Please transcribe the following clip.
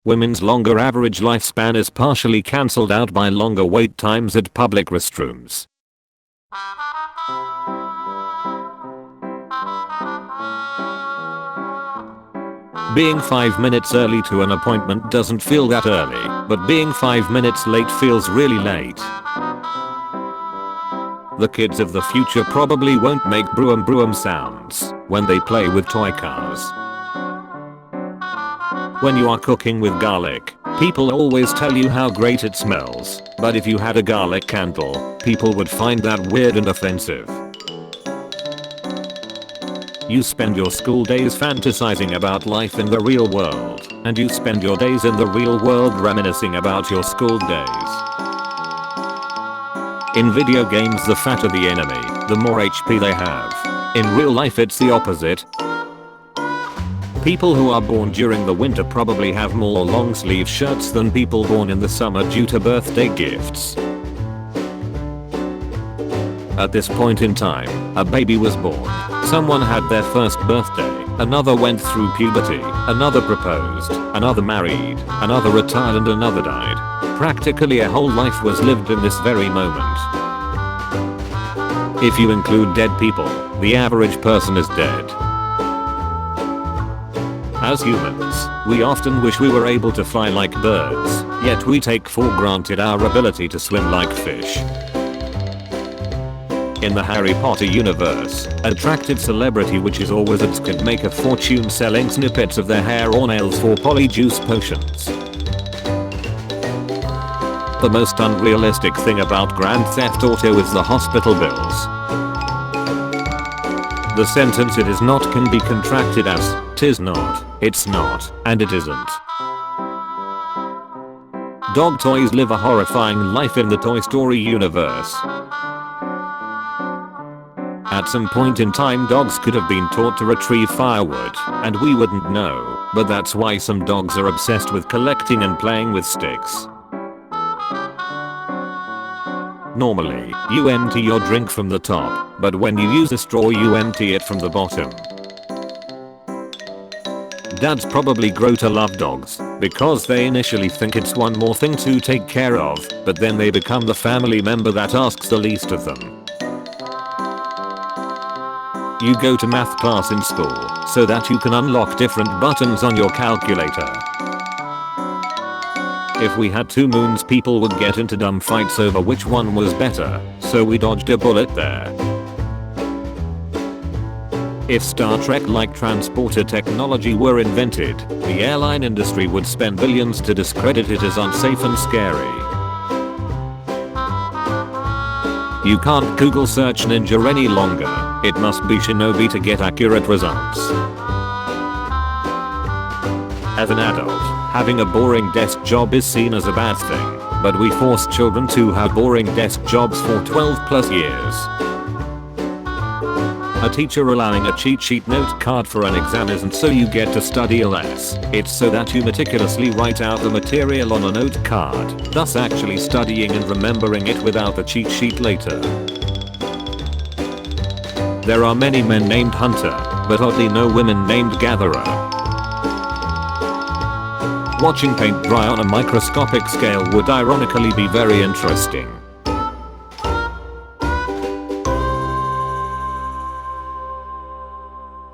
Women's longer average lifespan is partially cancelled out by longer wait times at public restrooms. Being 5 minutes early to an appointment doesn't feel that early, but being 5 minutes late feels really late. The kids of the future probably won't make broom broom sounds when they play with toy cars. When you are cooking with garlic, people always tell you how great it smells, but if you had a garlic candle, people would find that weird and offensive. You spend your school days fantasizing about life in the real world, and you spend your days in the real world reminiscing about your school days. In video games, the fatter the enemy, the more HP they have. In real life it's the opposite. People who are born during the winter probably have more long sleeve shirts than people born in the summer due to birthday gifts. At this point in time, a baby was born. Someone had their first birthday, another went through puberty, another proposed, another married, another retired and another died. Practically a whole life was lived in this very moment. If you include dead people, the average person is dead. As humans, we often wish we were able to fly like birds, yet we take for granted our ability to swim like fish. In the Harry Potter universe, attractive celebrity witches or wizards could make a fortune selling snippets of their hair or nails for polyjuice potions. The most unrealistic thing about Grand Theft Auto is the hospital bills. The sentence "it is not" can be contracted as "'tis not, it's not, and it isn't." Dog toys live a horrifying life in the Toy Story universe. At some point in time dogs could have been taught to retrieve firewood, and we wouldn't know, but that's why some dogs are obsessed with collecting and playing with sticks. Normally, you empty your drink from the top, but when you use a straw you empty it from the bottom. Dads probably grow to love dogs, because they initially think it's one more thing to take care of, but then they become the family member that asks the least of them. You go to math class in school so that you can unlock different buttons on your calculator. If we had two moons, people would get into dumb fights over which one was better, so we dodged a bullet there. If Star Trek-like transporter technology were invented, the airline industry would spend billions to discredit it as unsafe and scary. You can't Google search Ninja any longer. It must be Shinobi to get accurate results. As an adult, having a boring desk job is seen as a bad thing, but we force children to have boring desk jobs for 12 plus years. A teacher allowing a cheat sheet note card for an exam isn't so you get to study less, it's so that you meticulously write out the material on a note card, thus actually studying and remembering it without the cheat sheet later. There are many men named Hunter, but oddly no women named Gatherer. Watching paint dry on a microscopic scale would ironically be very interesting.